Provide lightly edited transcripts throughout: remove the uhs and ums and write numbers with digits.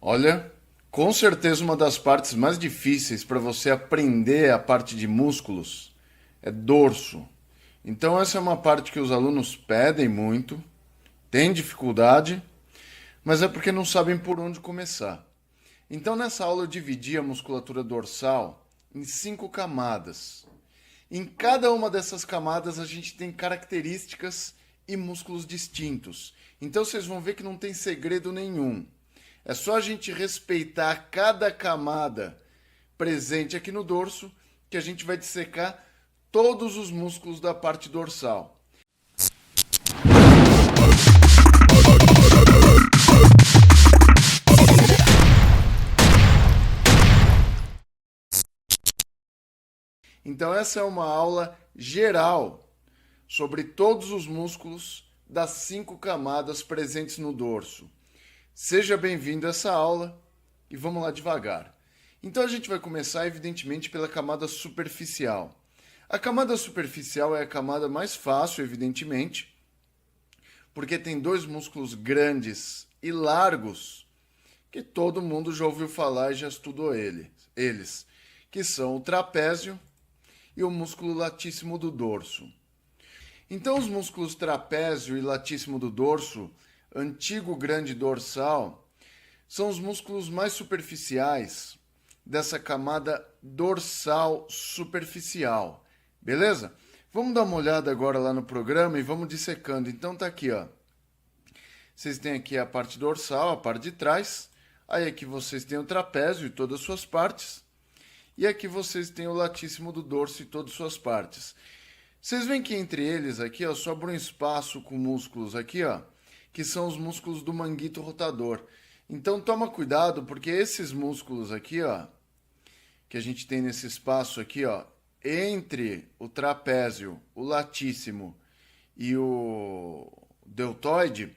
Olha, com certeza uma das partes mais difíceis para você aprender a parte de músculos é dorso. Então essa é uma parte que os alunos pedem muito, têm dificuldade, mas é porque não sabem por onde começar. Então nessa aula eu dividi a musculatura dorsal em 5 camadas. Em cada uma dessas camadas a gente tem características e músculos distintos. Então vocês vão ver que não tem segredo nenhum. É só a gente respeitar cada camada presente aqui no dorso que a gente vai dissecar todos os músculos da parte dorsal. Então essa é uma aula geral sobre todos os músculos das 5 camadas presentes no dorso. Seja bem-vindo a essa aula e vamos lá devagar. Então a gente vai começar, evidentemente, pela camada superficial. A camada superficial é a camada mais fácil, evidentemente, porque tem dois músculos grandes e largos que todo mundo já ouviu falar e já estudou eles, que são o trapézio e o músculo latíssimo do dorso. Então os músculos trapézio e latíssimo do dorso, antigo grande dorsal, são os músculos mais superficiais dessa camada dorsal superficial. Beleza? Vamos dar uma olhada agora lá no programa e vamos dissecando. Então tá aqui, ó. Vocês têm aqui a parte dorsal, a parte de trás. Aí aqui vocês têm o trapézio e todas as suas partes. E aqui vocês têm o latíssimo do dorso e todas as suas partes. Vocês veem que entre eles aqui, ó, sobra um espaço com músculos aqui, ó, que são os músculos do manguito rotador. Então toma cuidado, porque esses músculos aqui, ó, que a gente tem nesse espaço aqui, ó, entre o trapézio, o latíssimo e o deltoide,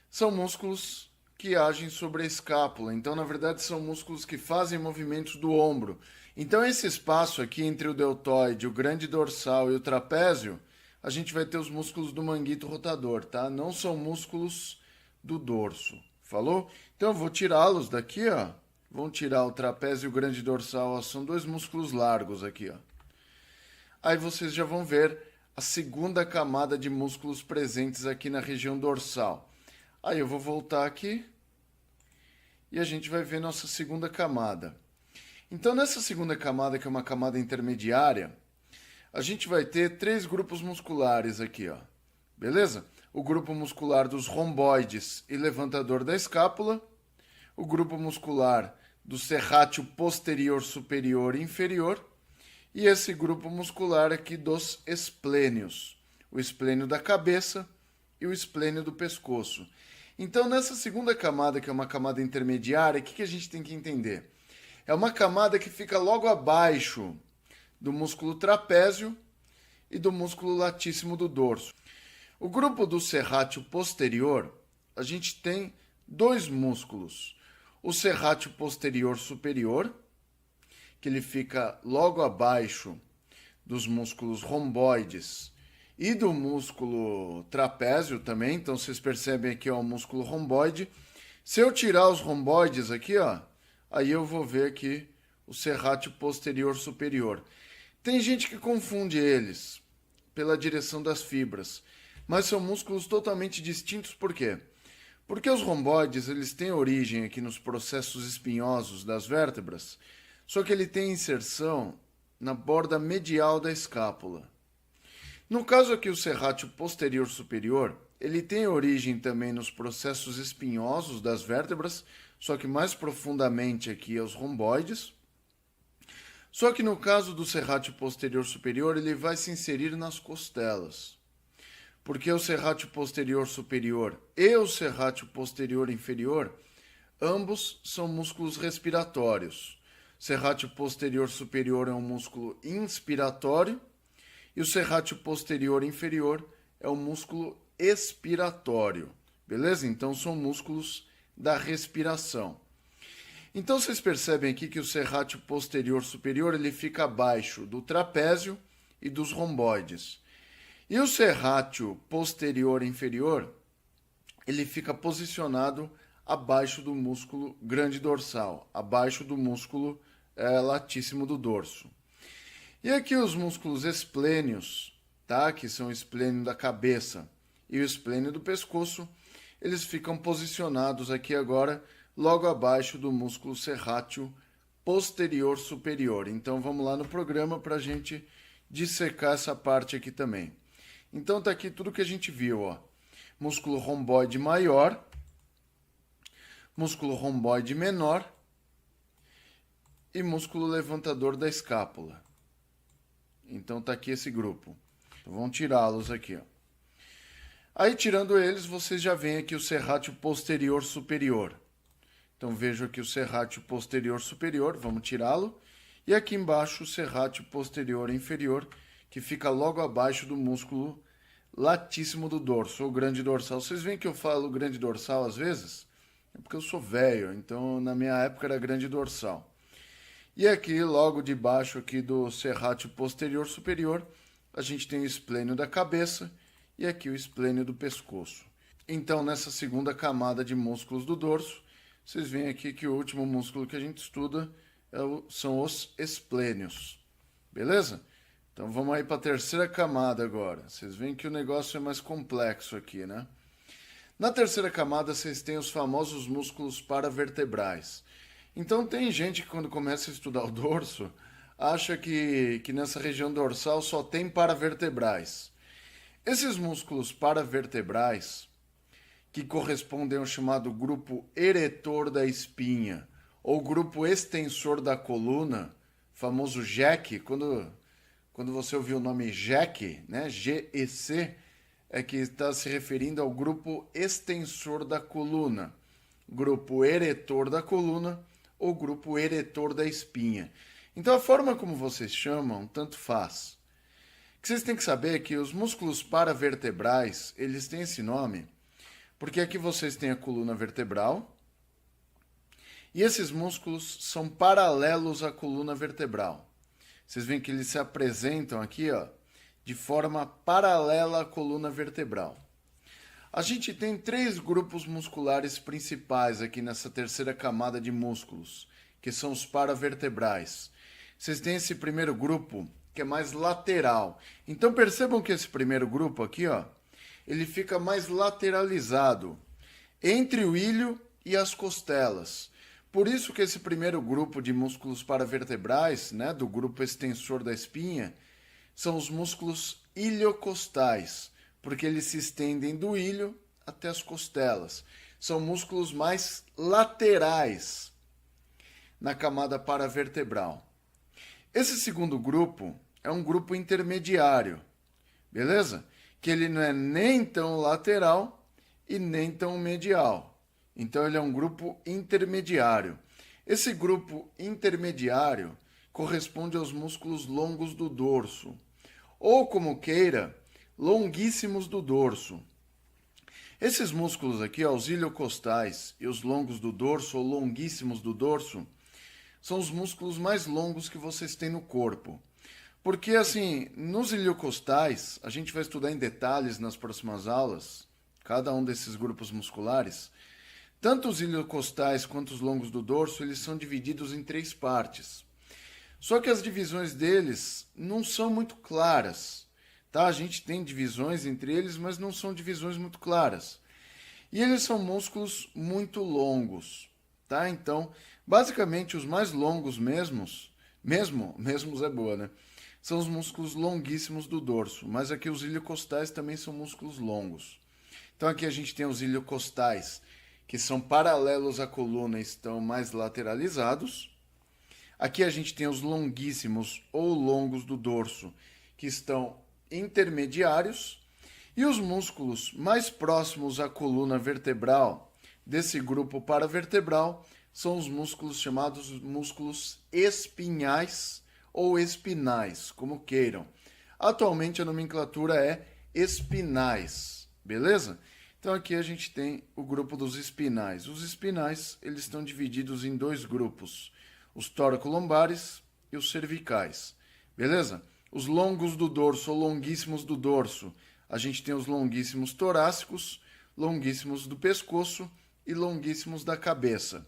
são músculos que agem sobre a escápula. Então, na verdade, são músculos que fazem movimentos do ombro. Então, esse espaço aqui entre o deltoide, o grande dorsal e o trapézio, a gente vai ter os músculos do manguito rotador, tá? Não são músculos do dorso. Falou? Então, eu vou tirá-los daqui, ó. Vamos tirar o trapézio e o grande dorsal, ó. São dois músculos largos aqui, ó. Aí vocês já vão ver a segunda camada de músculos presentes aqui na região dorsal. Aí eu vou voltar aqui e a gente vai ver nossa segunda camada. Então, nessa segunda camada, que é uma camada intermediária, a gente vai ter 3 grupos musculares aqui, ó. Beleza? O grupo muscular dos romboides e levantador da escápula, o grupo muscular do serrátil posterior superior e inferior, e esse grupo muscular aqui dos esplênios, o esplênio da cabeça e o esplênio do pescoço. Então, nessa segunda camada, que é uma camada intermediária, o que a gente tem que entender? É uma camada que fica logo abaixo do músculo trapézio e do músculo latíssimo do dorso. O grupo do serrátil posterior, a gente tem 2 músculos. O serrátil posterior superior, que ele fica logo abaixo dos músculos romboides e do músculo trapézio também. Então vocês percebem aqui, ó, o músculo romboide. Se eu tirar os romboides aqui, ó, aí eu vou ver aqui o serrátil posterior superior. Tem gente que confunde eles pela direção das fibras, mas são músculos totalmente distintos. Por quê? Porque os romboides, eles têm origem aqui nos processos espinhosos das vértebras, só que ele tem inserção na borda medial da escápula. No caso aqui, o serrátil posterior superior, ele tem origem também nos processos espinhosos das vértebras, só que mais profundamente aqui aos romboides. Só que no caso do serrátil posterior superior, ele vai se inserir nas costelas. Porque o serrátil posterior superior e o serrátil posterior inferior, ambos são músculos respiratórios. O serrátil posterior superior é um músculo inspiratório e o serrátil posterior inferior é um músculo expiratório. Beleza? Então são músculos da respiração. Então vocês percebem aqui que o serrátil posterior superior ele fica abaixo do trapézio e dos romboides. E o serrátil posterior inferior ele fica posicionado abaixo do músculo grande dorsal, abaixo do músculo latíssimo do dorso. E aqui os músculos esplênios, tá? Que são o esplênio da cabeça e o esplênio do pescoço, eles ficam posicionados aqui agora logo abaixo do músculo serrátil posterior superior. Então vamos lá no programa para a gente dissecar essa parte aqui também. Então tá aqui tudo que a gente viu, ó. Músculo romboide maior, músculo romboide menor e músculo levantador da escápula. Então tá aqui esse grupo. Então vamos tirá-los aqui, ó. Aí tirando eles, vocês já veem aqui o serrátil posterior superior. Então vejo aqui o serrátil posterior superior, vamos tirá-lo. E aqui embaixo o serrátil posterior inferior, que fica logo abaixo do músculo latíssimo do dorso, ou grande dorsal. Vocês veem que eu falo grande dorsal às vezes? É porque eu sou velho, então na minha época era grande dorsal. E aqui, logo debaixo aqui do serrátil posterior superior, a gente tem o esplênio da cabeça e aqui o esplênio do pescoço. Então, nessa segunda camada de músculos do dorso, vocês veem aqui que o último músculo que a gente estuda são os esplênios. Beleza? Então, vamos aí para a terceira camada agora. Vocês veem que o negócio é mais complexo aqui, né? Na terceira camada, vocês têm os famosos músculos paravertebrais. Então tem gente que quando começa a estudar o dorso, acha que nessa região dorsal só tem paravertebrais. Esses músculos paravertebrais, que correspondem ao chamado grupo eretor da espinha, ou grupo extensor da coluna, famoso GEC, quando você ouvir o nome GEC, né, GEC, é que está se referindo ao grupo extensor da coluna, grupo eretor da coluna, ou grupo eretor da espinha. Então a forma como vocês chamam, tanto faz. O que vocês têm que saber é que os músculos paravertebrais, eles têm esse nome, porque aqui vocês têm a coluna vertebral, e esses músculos são paralelos à coluna vertebral. Vocês veem que eles se apresentam aqui, ó, de forma paralela à coluna vertebral. A gente tem 3 grupos musculares principais aqui nessa terceira camada de músculos, que são os paravertebrais. Vocês têm esse primeiro grupo, que é mais lateral. Então percebam que esse primeiro grupo aqui, ó, ele fica mais lateralizado, entre o ilho e as costelas. Por isso que esse primeiro grupo de músculos paravertebrais, né, do grupo extensor da espinha, são os músculos iliocostais, porque eles se estendem do ilho até as costelas. São músculos mais laterais na camada paravertebral. Esse segundo grupo é um grupo intermediário, beleza? Que ele não é nem tão lateral e nem tão medial. Então ele é um grupo intermediário. Esse grupo intermediário corresponde aos músculos longos do dorso, ou como queira, longuíssimos do dorso. Esses músculos aqui, ó, os iliocostais e os longos do dorso, ou longuíssimos do dorso, são os músculos mais longos que vocês têm no corpo. Porque, assim, nos iliocostais, a gente vai estudar em detalhes nas próximas aulas, cada um desses grupos musculares. Tanto os iliocostais quanto os longos do dorso, eles são divididos em 3 partes. Só que as divisões deles não são muito claras. Tá? A gente tem divisões entre eles, mas não são divisões muito claras. E eles são músculos muito longos. Tá? Então, basicamente, os mais longos mesmos é boa, né? São os músculos longuíssimos do dorso. Mas aqui os iliocostais também são músculos longos. Então aqui a gente tem os iliocostais, que são paralelos à coluna e estão mais lateralizados. Aqui a gente tem os longuíssimos ou longos do dorso, que estão intermediários, e os músculos mais próximos à coluna vertebral desse grupo paravertebral são os músculos chamados músculos espinhais ou espinais, como queiram. Atualmente a nomenclatura é espinais, beleza? Então aqui a gente tem o grupo dos espinais. Os espinais, eles estão divididos em 2 grupos, os tóraco-lombares e os cervicais, beleza? Os longos do dorso ou longuíssimos do dorso, a gente tem os longuíssimos torácicos, longuíssimos do pescoço e longuíssimos da cabeça.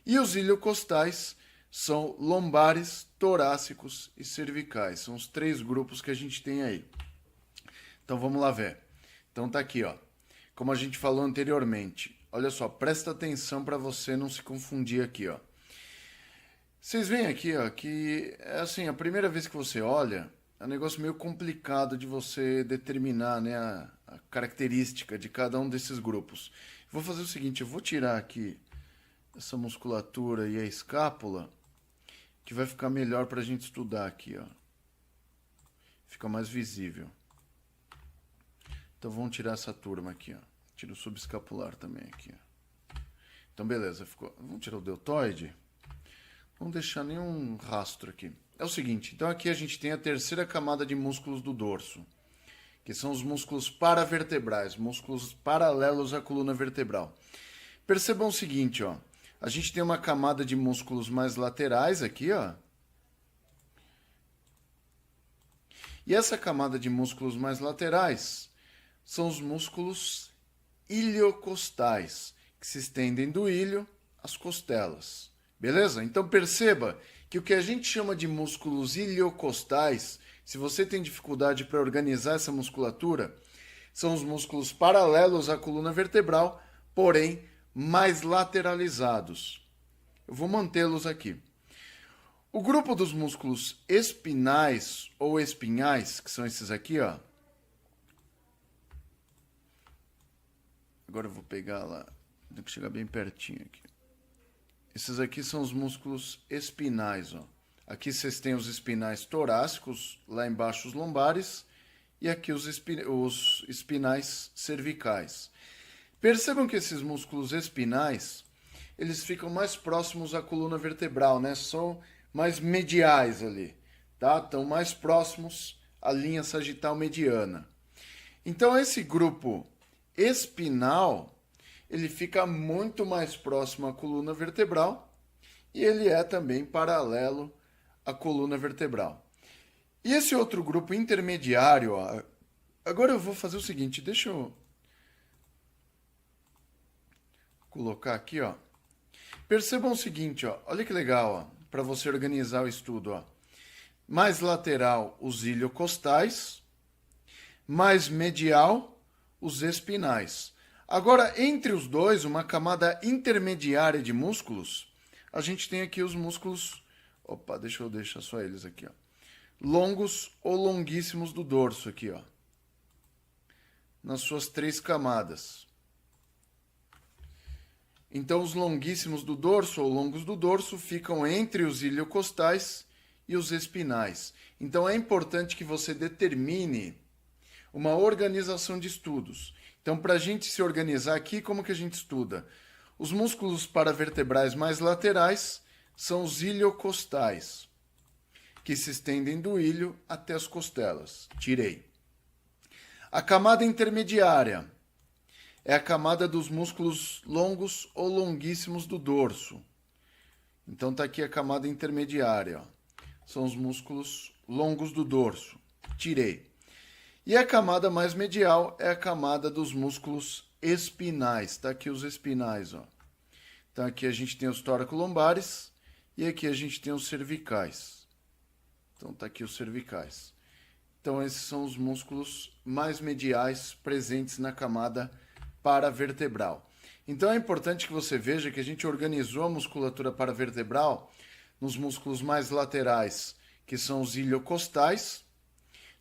E os iliocostais são lombares, torácicos e cervicais. São os 3 grupos que a gente tem aí. Então vamos lá ver. Então tá aqui, ó. Como a gente falou anteriormente. Olha só, presta atenção para você não se confundir aqui, ó. Vocês veem aqui, ó, que é assim, a primeira vez que você olha, é um negócio meio complicado de você determinar, né, a característica de cada um desses grupos. Vou fazer o seguinte, eu vou tirar aqui essa musculatura e a escápula, que vai ficar melhor para a gente estudar aqui, ó. Fica mais visível. Então vamos tirar essa turma aqui, ó. Tira o subescapular também aqui, ó. Então beleza, ficou. Vamos tirar o deltoide. Não deixar nenhum rastro aqui. É o seguinte, então aqui a gente tem a terceira camada de músculos do dorso, que são os músculos paravertebrais, músculos paralelos à coluna vertebral. Percebam o seguinte, ó. A gente tem uma camada de músculos mais laterais aqui, ó. E essa camada de músculos mais laterais são os músculos iliocostais, que se estendem do ilho às costelas. Beleza? Então perceba que o que a gente chama de músculos iliocostais, se você tem dificuldade para organizar essa musculatura, são os músculos paralelos à coluna vertebral, porém mais lateralizados. Eu vou mantê-los aqui. O grupo dos músculos espinais ou espinhais, que são esses aqui, ó. Agora eu vou pegar lá, tenho que chegar bem pertinho aqui. Esses aqui são os músculos espinais, ó. Aqui vocês têm os espinais torácicos, lá embaixo os lombares, e aqui os espinais cervicais. Percebam que esses músculos espinais, eles ficam mais próximos à coluna vertebral, né? São mais mediais ali, tá? Estão mais próximos à linha sagital mediana. Então esse grupo espinal, ele fica muito mais próximo à coluna vertebral e ele é também paralelo à coluna vertebral. E esse outro grupo intermediário, ó, agora eu vou fazer o seguinte, deixa eu colocar aqui, ó. Percebam o seguinte, ó, olha que legal, ó, para você organizar o estudo, ó. Mais lateral, os iliocostais, mais medial, os espinais. Agora, entre os dois, uma camada intermediária de músculos, a gente tem aqui os músculos... Opa, deixa eu deixar só eles aqui, ó. Longos ou longuíssimos do dorso aqui, ó. Nas suas 3 camadas. Então, os longuíssimos do dorso ou longos do dorso ficam entre os iliocostais e os espinais. Então, é importante que você determine uma organização de estudos. Então, para a gente se organizar aqui, como que a gente estuda? Os músculos paravertebrais mais laterais são os iliocostais, que se estendem do ilho até as costelas. Tirei. A camada intermediária é a camada dos músculos longos ou longuíssimos do dorso. Então, está aqui a camada intermediária, ó. São os músculos longos do dorso. Tirei. E a camada mais medial é a camada dos músculos espinais. Está aqui os espinais, ó. Então aqui a gente tem os tóraco-lombares e aqui a gente tem os cervicais. Então está aqui os cervicais. Então esses são os músculos mais mediais presentes na camada paravertebral. Então é importante que você veja que a gente organizou a musculatura paravertebral nos músculos mais laterais, que são os iliocostais,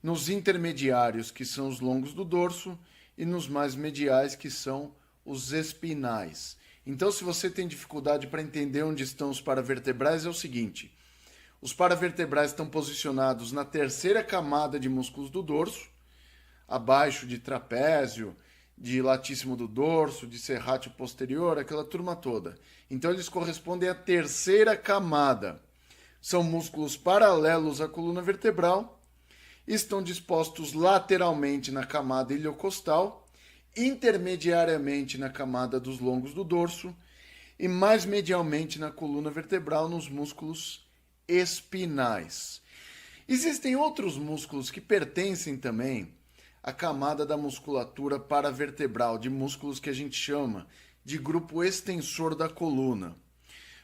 nos intermediários, que são os longos do dorso, e nos mais mediais, que são os espinais. Então, se você tem dificuldade para entender onde estão os paravertebrais, é o seguinte: os paravertebrais estão posicionados na terceira camada de músculos do dorso, abaixo de trapézio, de latíssimo do dorso, de serrátil posterior, aquela turma toda. Então, eles correspondem à terceira camada. São músculos paralelos à coluna vertebral, estão dispostos lateralmente na camada iliocostal, intermediariamente na camada dos longos do dorso e mais medialmente na coluna vertebral nos músculos espinais. Existem outros músculos que pertencem também à camada da musculatura paravertebral, de músculos que a gente chama de grupo extensor da coluna.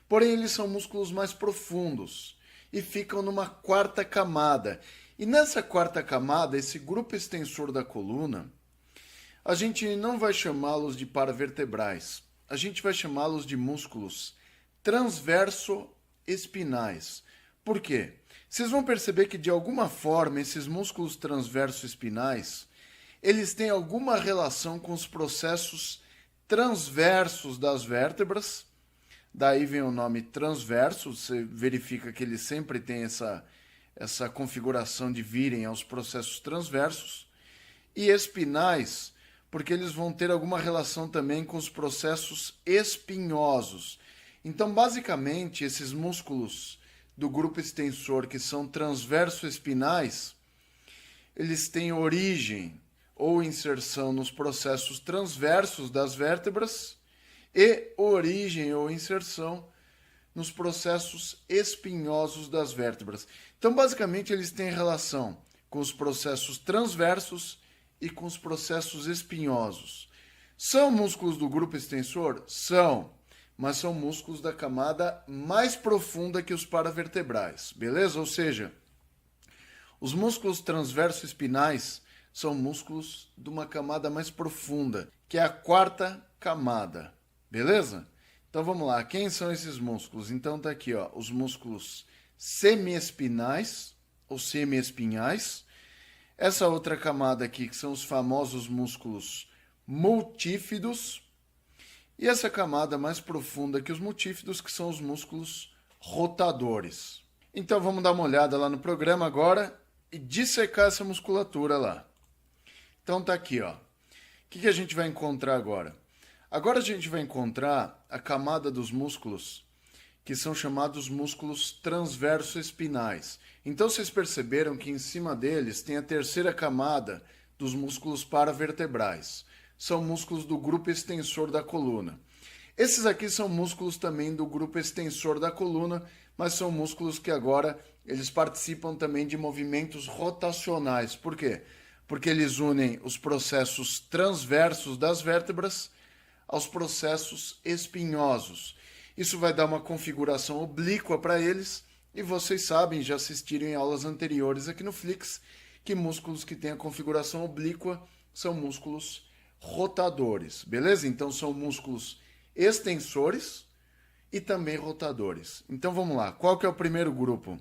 Porém, eles são músculos mais profundos e ficam numa quarta camada. E nessa quarta camada, esse grupo extensor da coluna, a gente não vai chamá-los de paravertebrais. A gente vai chamá-los de músculos transverso-espinais. Por quê? Vocês vão perceber que, de alguma forma, esses músculos transverso-espinais, eles têm alguma relação com os processos transversos das vértebras. Daí vem o nome transverso, você verifica que eles sempre têm essa configuração de virem aos processos transversos. E espinais, porque eles vão ter alguma relação também com os processos espinhosos. Então, basicamente, esses músculos do grupo extensor que são transverso-espinais, eles têm origem ou inserção nos processos transversos das vértebras e origem ou inserção nos processos espinhosos das vértebras. Então, basicamente, eles têm relação com os processos transversos e com os processos espinhosos. São músculos do grupo extensor? São, mas são músculos da camada mais profunda que os paravertebrais, beleza? Ou seja, os músculos transverso-espinais são músculos de uma camada mais profunda, que é a quarta camada, beleza? Então vamos lá, quem são esses músculos? Então tá aqui, ó, os músculos semiespinais ou semiespinhais. Essa outra camada aqui, que são os famosos músculos multífidos. E essa camada mais profunda que os multífidos, que são os músculos rotadores. Então vamos dar uma olhada lá no programa agora e dissecar essa musculatura lá. Então tá aqui, ó. O que a gente vai encontrar agora? Agora a gente vai encontrar a camada dos músculos que são chamados músculos transverso-espinais. Então vocês perceberam que em cima deles tem a terceira camada dos músculos paravertebrais. São músculos do grupo extensor da coluna. Esses aqui são músculos também do grupo extensor da coluna, mas são músculos que agora eles participam também de movimentos rotacionais. Por quê? Porque eles unem os processos transversos das vértebras aos processos espinhosos. Isso vai dar uma configuração oblíqua para eles, e vocês sabem, já assistiram em aulas anteriores aqui no Flix, que músculos que têm a configuração oblíqua são músculos rotadores, beleza? Então são músculos extensores e também rotadores. Então vamos lá, qual que é o primeiro grupo?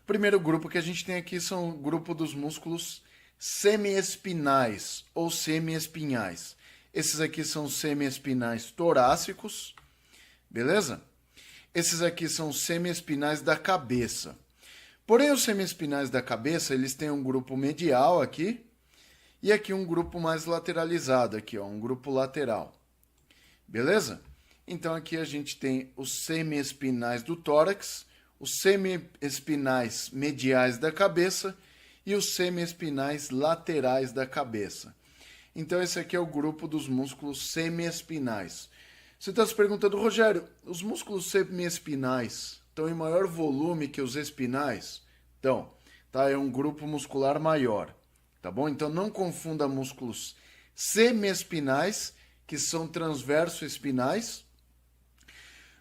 O primeiro grupo que a gente tem aqui são o grupo dos músculos semiespinais ou semiespinhais. Esses aqui são semiespinais torácicos, beleza? Esses aqui são semiespinais da cabeça. Porém, os semiespinais da cabeça, eles têm um grupo medial aqui e aqui um grupo mais lateralizado, aqui, ó, um grupo lateral. Beleza? Então aqui a gente tem os semiespinais do tórax, os semiespinais mediais da cabeça e os semiespinais laterais da cabeça. Então esse aqui é o grupo dos músculos semiespinais. Você está se perguntando, Rogério, os músculos semiespinais estão em maior volume que os espinais? Então, tá, é um grupo muscular maior, tá bom? Então não confunda músculos semiespinais, que são transverso-espinais,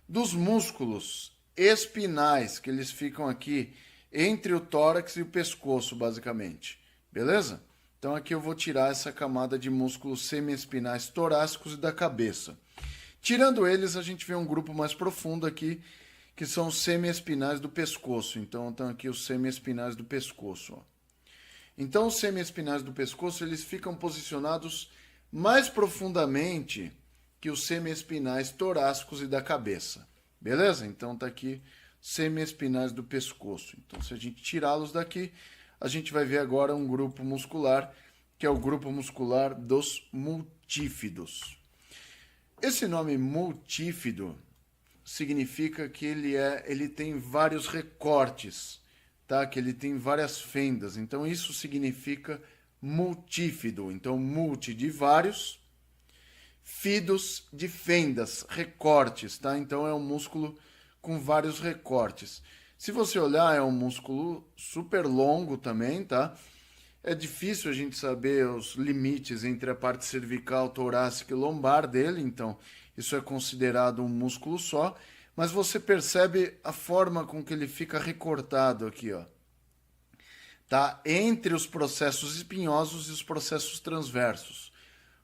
dos músculos espinais, que eles ficam aqui entre o tórax e o pescoço, basicamente. Beleza? Então aqui eu vou tirar essa camada de músculos semiespinais torácicos e da cabeça. Tirando eles, a gente vê um grupo mais profundo aqui, que são os semiespinais do pescoço. Então estão aqui os semiespinais do pescoço. Ó. Então os semiespinais do pescoço, eles ficam posicionados mais profundamente que os semiespinais torácicos e da cabeça. Beleza? Então tá aqui semiespinais do pescoço. Então se a gente tirá-los daqui, a gente vai ver agora um grupo muscular, que é o grupo muscular dos multífidos. Esse nome multífido significa que ele tem vários recortes, tá? Que ele tem várias fendas. Então isso significa multífido. Então multi de vários, fidos de fendas, recortes, tá? Então é um músculo com vários recortes. Se você olhar, é um músculo super longo também, tá? É difícil a gente saber os limites entre a parte cervical, torácica e lombar dele, então isso é considerado um músculo só, mas você percebe a forma com que ele fica recortado aqui, ó. Tá? Entre os processos espinhosos e os processos transversos.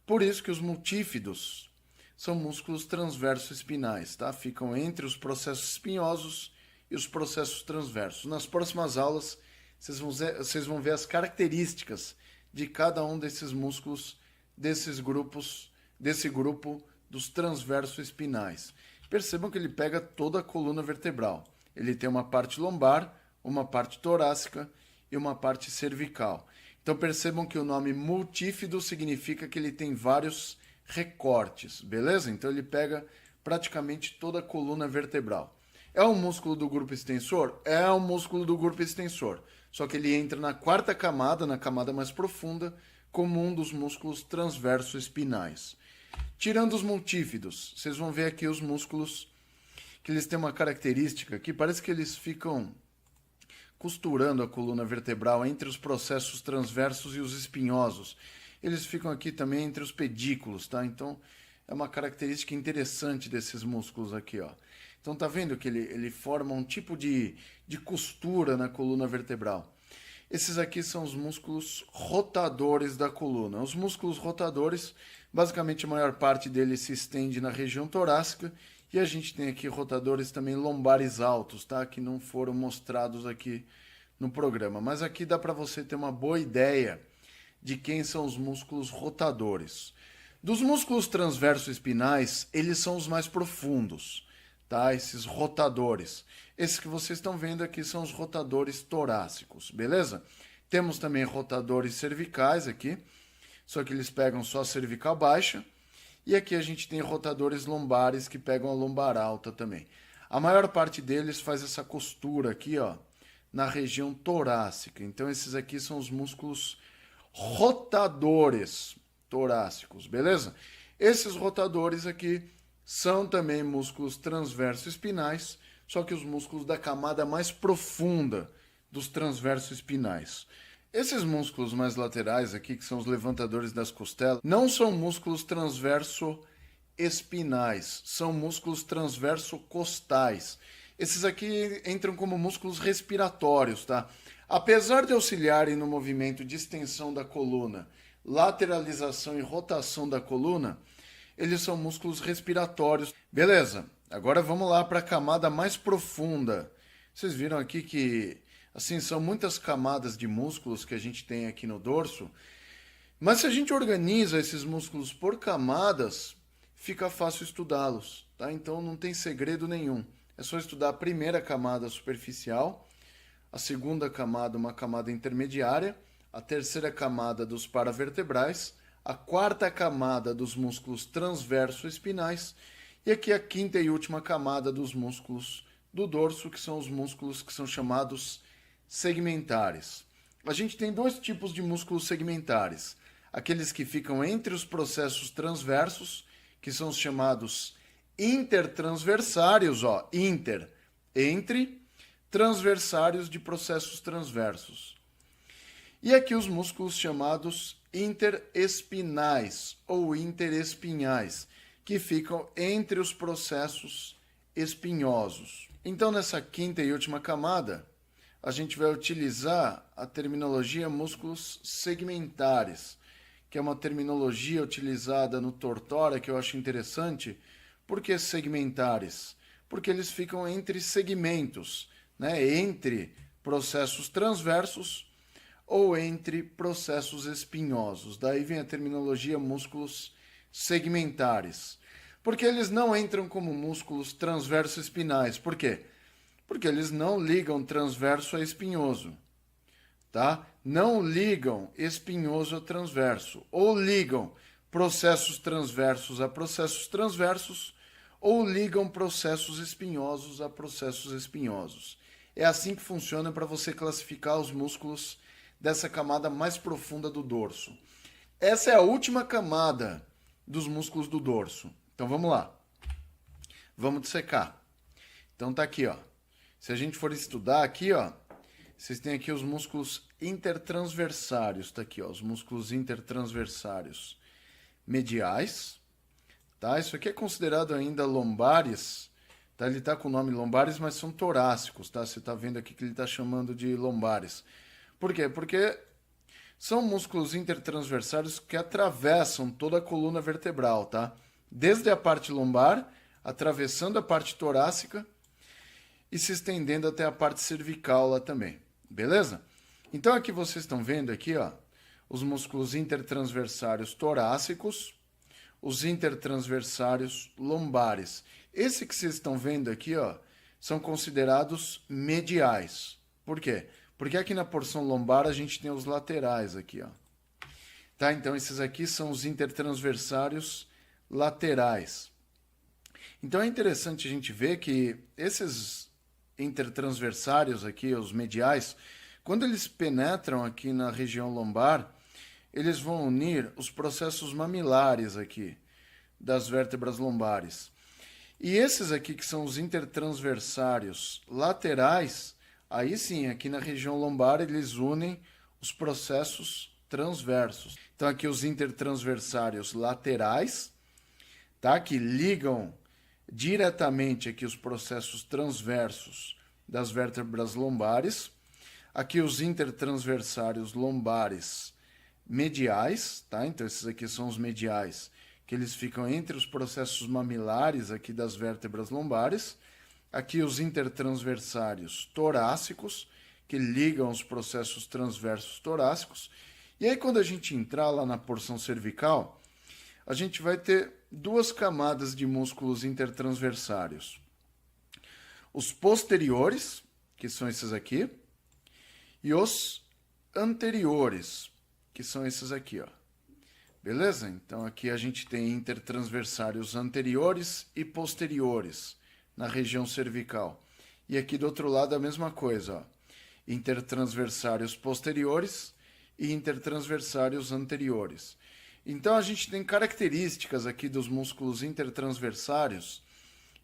Por isso que os multífidos são músculos transversos espinais, tá? Ficam entre os processos espinhosos e os processos transversos. Nas próximas aulas, vocês vão ver as características de cada um desses músculos, desse grupo dos transversos espinais. Percebam que ele pega toda a coluna vertebral. Ele tem uma parte lombar, uma parte torácica e uma parte cervical. Então percebam que o nome multífido significa que ele tem vários recortes, beleza? Então ele pega praticamente toda a coluna vertebral. É um músculo do grupo extensor? É um músculo do grupo extensor. Só que ele entra na quarta camada, na camada mais profunda, como um dos músculos transversos espinais. Tirando os multífidos, vocês vão ver aqui os músculos que eles têm uma característica que parece que eles ficam costurando a coluna vertebral entre os processos transversos e os espinhosos. Eles ficam aqui também entre os pedículos, tá? Então, é uma característica interessante desses músculos aqui, ó. Então, tá vendo que ele forma um tipo de costura na coluna vertebral. Esses aqui são os músculos rotadores da coluna. Os músculos rotadores, basicamente a maior parte deles se estende na região torácica, e a gente tem aqui rotadores também lombares altos, tá? Que não foram mostrados aqui no programa. Mas aqui dá para você ter uma boa ideia de quem são os músculos rotadores. Dos músculos transversos espinais, eles são os mais profundos, tá? Esses rotadores. Esses que vocês estão vendo aqui são os rotadores torácicos, beleza? Temos também rotadores cervicais aqui, só que eles pegam só a cervical baixa. E aqui a gente tem rotadores lombares que pegam a lombar alta também. A maior parte deles faz essa costura aqui, ó, na região torácica. Então esses aqui são os músculos rotadores torácicos, beleza? Esses rotadores aqui são também músculos transversos espinais, só que os músculos da camada mais profunda dos transversos espinais. Esses músculos mais laterais aqui, que são os levantadores das costelas, não são músculos transverso espinais, são músculos transverso costais. Esses aqui entram como músculos respiratórios, tá? Apesar de auxiliarem no movimento de extensão da coluna, lateralização e rotação da coluna, eles são músculos respiratórios. Beleza, agora vamos lá para a camada mais profunda. Vocês viram aqui que assim, são muitas camadas de músculos que a gente tem aqui no dorso, mas se a gente organiza esses músculos por camadas, fica fácil estudá-los, tá? Então não tem segredo nenhum. É só estudar a primeira camada superficial, a segunda camada, uma camada intermediária, a terceira camada dos paravertebrais, a quarta camada dos músculos transverso-espinais e aqui a quinta e última camada dos músculos do dorso, que são os músculos que são chamados segmentares. A gente tem dois tipos de músculos segmentares. Aqueles que ficam entre os processos transversos, que são os chamados intertransversários, ó, entre, transversários de processos transversos. E aqui os músculos chamados interespinais ou interespinhais, que ficam entre os processos espinhosos. Então, nessa quinta e última camada, a gente vai utilizar a terminologia músculos segmentares, que é uma terminologia utilizada no Tortora que eu acho interessante. Por que segmentares? Porque eles ficam entre segmentos, né? Entre processos transversos ou entre processos espinhosos. Daí vem a terminologia músculos segmentares. Porque eles não entram como músculos transversos espinais. Por quê? Porque eles não ligam transverso a espinhoso, tá? Não ligam espinhoso a transverso, ou ligam processos transversos a processos transversos, ou ligam processos espinhosos a processos espinhosos. É assim que funciona para você classificar os músculos dessa camada mais profunda do dorso. Essa é a última camada dos músculos do dorso. Então vamos lá. Vamos dissecar. Então tá aqui, ó. Se a gente for estudar aqui, ó, vocês têm aqui os músculos intertransversários, tá aqui, ó, os músculos intertransversários mediais, tá? Isso aqui é considerado ainda lombares, tá? Ele tá com o nome lombares, mas são torácicos, tá? Você tá vendo aqui que ele tá chamando de lombares. Por quê? Porque são músculos intertransversários que atravessam toda a coluna vertebral, tá? Desde a parte lombar, atravessando a parte torácica e se estendendo até a parte cervical lá também, beleza? Então aqui vocês estão vendo aqui, ó, os músculos intertransversários torácicos, os intertransversários lombares. Esse que vocês estão vendo aqui, ó, são considerados mediais. Por quê? Porque aqui na porção lombar a gente tem os laterais aqui, ó. Tá? Então esses aqui são os intertransversários laterais. Então é interessante a gente ver que esses intertransversários aqui, os mediais, quando eles penetram aqui na região lombar, eles vão unir os processos mamilares aqui das vértebras lombares. E esses aqui que são os intertransversários laterais, aí sim, aqui na região lombar eles unem os processos transversos. Então aqui os intertransversários laterais, tá? Que ligam diretamente aqui os processos transversos das vértebras lombares. Aqui os intertransversários lombares mediais, tá? Então esses aqui são os mediais, que eles ficam entre os processos mamilares aqui das vértebras lombares. Aqui os intertransversários torácicos, que ligam os processos transversos torácicos. E aí quando a gente entrar lá na porção cervical, a gente vai ter duas camadas de músculos intertransversários. Os posteriores, que são esses aqui, e os anteriores, que são esses aqui, ó. Beleza? Então aqui a gente tem intertransversários anteriores e posteriores na região cervical. E aqui do outro lado a mesma coisa, ó. Intertransversários posteriores e intertransversários anteriores. Então a gente tem características aqui dos músculos intertransversários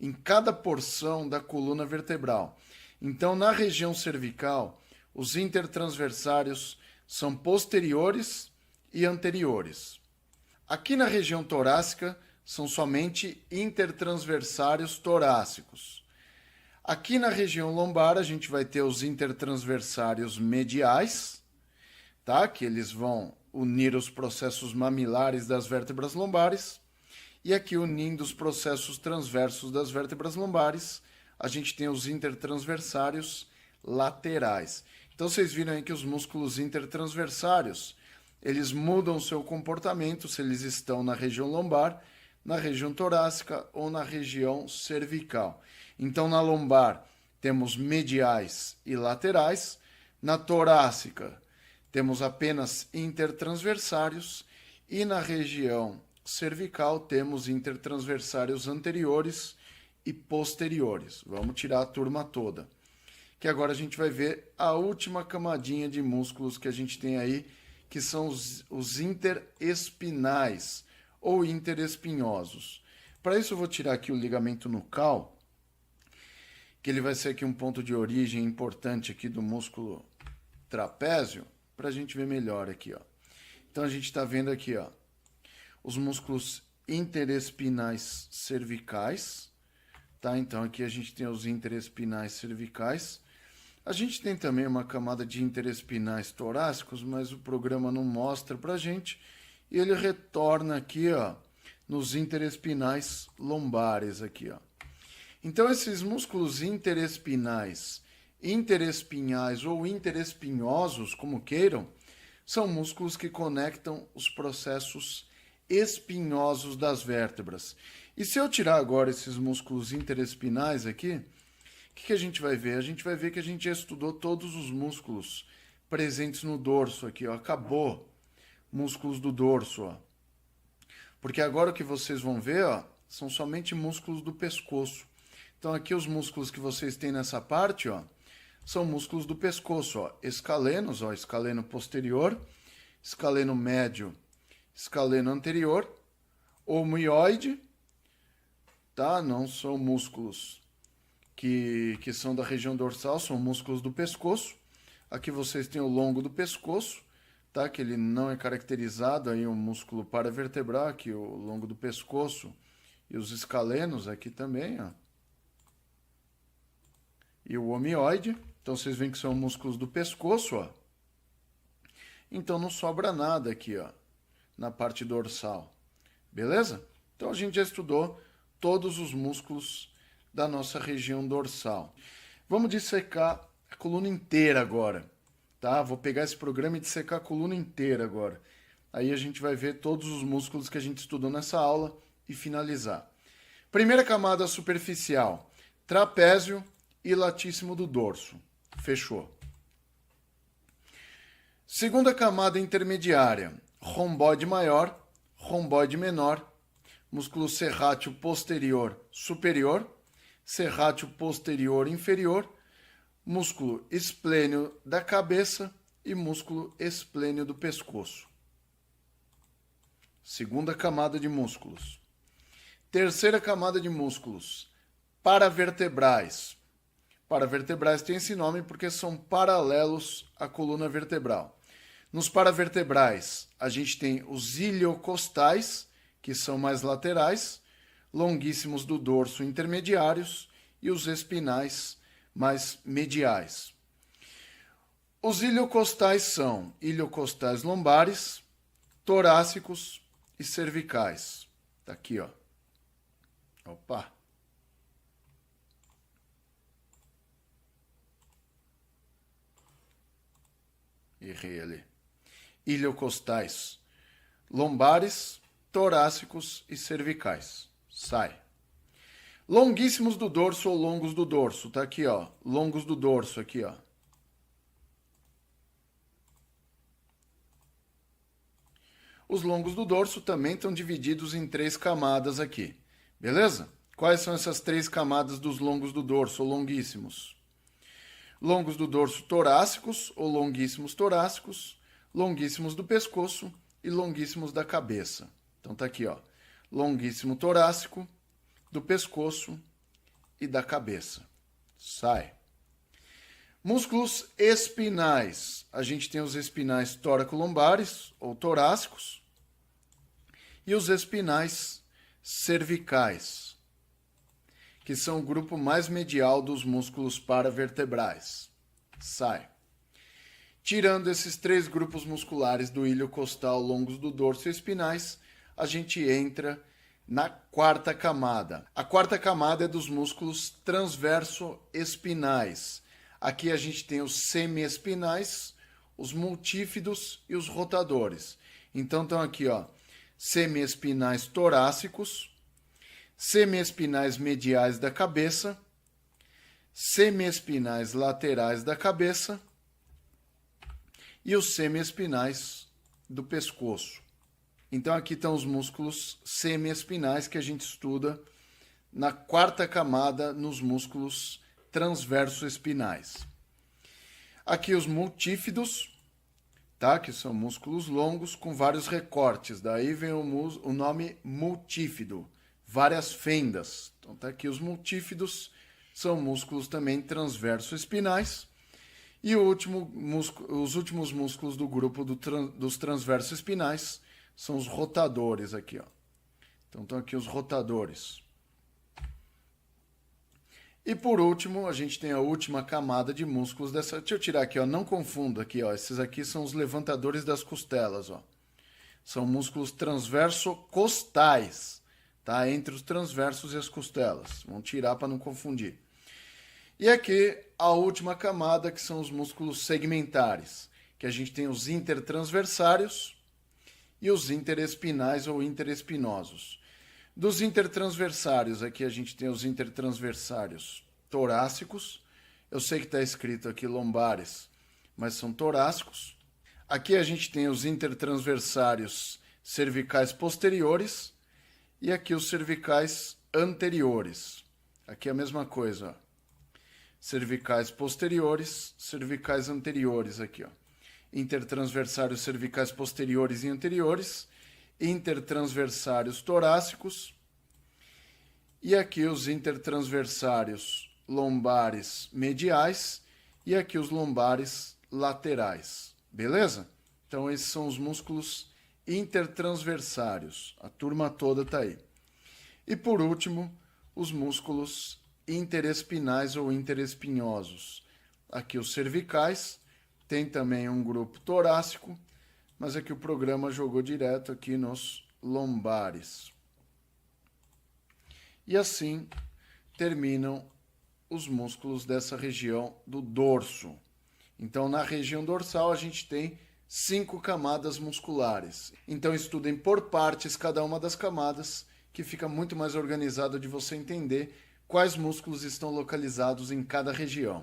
em cada porção da coluna vertebral. Então na região cervical, os intertransversários são posteriores e anteriores. Aqui na região torácica são somente intertransversários torácicos. Aqui na região lombar a gente vai ter os intertransversários mediais, tá? Que eles vão unir os processos mamilares das vértebras lombares. E aqui, unindo os processos transversos das vértebras lombares, a gente tem os intertransversários laterais. Então, vocês viram aí que os músculos intertransversários, eles mudam seu comportamento se eles estão na região lombar, na região torácica ou na região cervical. Então, na lombar, temos mediais e laterais. Na torácica, temos apenas intertransversários. E na região cervical, temos intertransversários anteriores e posteriores. Vamos tirar a turma toda. Que agora a gente vai ver a última camadinha de músculos que a gente tem aí, que são os interespinais ou interespinhosos. Para isso eu vou tirar aqui o ligamento nucal, que ele vai ser aqui um ponto de origem importante aqui do músculo trapézio, para a gente ver melhor aqui, ó. Então a gente está vendo aqui, ó, os músculos interespinais cervicais, tá? Então aqui a gente tem os interespinais cervicais. A gente tem também uma camada de interespinais torácicos, mas o programa não mostra pra gente. E ele retorna aqui, ó, nos interespinais lombares aqui, ó. Então esses músculos interespinais, interespinhais ou interespinhosos, como queiram, são músculos que conectam os processos espinhosos das vértebras. E se eu tirar agora esses músculos interespinais aqui, o que a gente vai ver? A gente vai ver que a gente já estudou todos os músculos presentes no dorso aqui, ó. Acabou músculos do dorso, ó. Porque agora o que vocês vão ver, ó, são somente músculos do pescoço. Então aqui os músculos que vocês têm nessa parte, ó, são músculos do pescoço, ó. Escalenos, ó, escaleno posterior, escaleno médio, escaleno anterior, omoioide, tá? Não são músculos que são da região dorsal, são músculos do pescoço. Aqui vocês têm o longo do pescoço, tá? Que ele não é caracterizado, aí um músculo paravertebral, aqui o longo do pescoço e os escalenos aqui também, ó. E o omioide, então vocês veem que são músculos do pescoço, ó. Então não sobra nada aqui, ó, na parte dorsal, beleza? Então a gente já estudou todos os músculos da nossa região dorsal. Vamos dissecar a coluna inteira agora, tá? Vou pegar esse programa e dissecar a coluna inteira agora. Aí a gente vai ver todos os músculos que a gente estudou nessa aula e finalizar. Primeira camada superficial, trapézio e latíssimo do dorso. Fechou. Segunda camada intermediária, romboide maior, romboide menor, músculo serrátil posterior superior, serrátil posterior inferior, músculo esplênio da cabeça e músculo esplênio do pescoço. Segunda camada de músculos. Terceira camada de músculos, paravertebrais. Paravertebrais tem esse nome porque são paralelos à coluna vertebral. Nos paravertebrais, a gente tem os iliocostais, que são mais laterais, longuíssimos do dorso intermediários, e os espinais mais mediais. Os iliocostais são iliocostais lombares, torácicos e cervicais. Tá aqui, ó. Opa! Errei ali. Iliocostais lombares, torácicos e cervicais. Sai. Longuíssimos do dorso ou longos do dorso. Tá aqui, ó. Longos do dorso, aqui, ó. Os longos do dorso também estão divididos em 3 camadas aqui. Beleza? Quais são essas 3 camadas dos longos do dorso ou longuíssimos? Longos do dorso torácicos ou longuíssimos torácicos, longuíssimos do pescoço e longuíssimos da cabeça. Então tá aqui, ó. Longuíssimo torácico, do pescoço e da cabeça. Sai. Músculos espinais. A gente tem os espinais tóraco-lombares ou torácicos e os espinais cervicais, que são o grupo mais medial dos músculos paravertebrais. Sai. Tirando esses 3 grupos musculares do ilho costal, longos do dorso e espinais, a gente entra na quarta camada. A quarta camada é dos músculos transverso-espinais. Aqui a gente tem os semiespinais, os multífidos e os rotadores. Então estão aqui, ó, semiespinais torácicos, semiespinais mediais da cabeça, semiespinais laterais da cabeça e os semiespinais do pescoço. Então aqui estão os músculos semiespinais que a gente estuda na quarta camada nos músculos transverso-espinais. Aqui os multífidos, tá? Que são músculos longos com vários recortes. Daí vem o nome multífido, várias fendas. Então tá aqui os multífidos, são músculos também transverso-espinais. E os últimos músculos do grupo dos transverso-espinais são os rotadores aqui, ó. Então estão aqui os rotadores. E por último, a gente tem a última camada de músculos dessa. Deixa eu tirar aqui, ó. Não confunda aqui, ó. Esses aqui são os levantadores das costelas, ó. São músculos transverso-costais, tá? Entre os transversos e as costelas. Vamos tirar para não confundir. E aqui a última camada, que são os músculos segmentares, que a gente tem os intertransversários e os interespinais ou interespinosos. Dos intertransversários, aqui a gente tem os intertransversários torácicos. Eu sei que está escrito aqui lombares, mas são torácicos. Aqui a gente tem os intertransversários cervicais posteriores e aqui os cervicais anteriores. Aqui é a mesma coisa, ó. Cervicais posteriores, cervicais anteriores aqui, ó. Intertransversários cervicais posteriores e anteriores, intertransversários torácicos e aqui os intertransversários lombares mediais e aqui os lombares laterais, beleza? Então esses são os músculos intertransversários, a turma toda está aí. E por último, os músculos interespinais ou interespinhosos. Aqui os cervicais, tem também um grupo torácico, mas aqui o programa jogou direto aqui nos lombares. E assim terminam os músculos dessa região do dorso. Então, na região dorsal, a gente tem 5 camadas musculares. Então, estudem por partes cada uma das camadas, que fica muito mais organizado de você entender quais músculos estão localizados em cada região.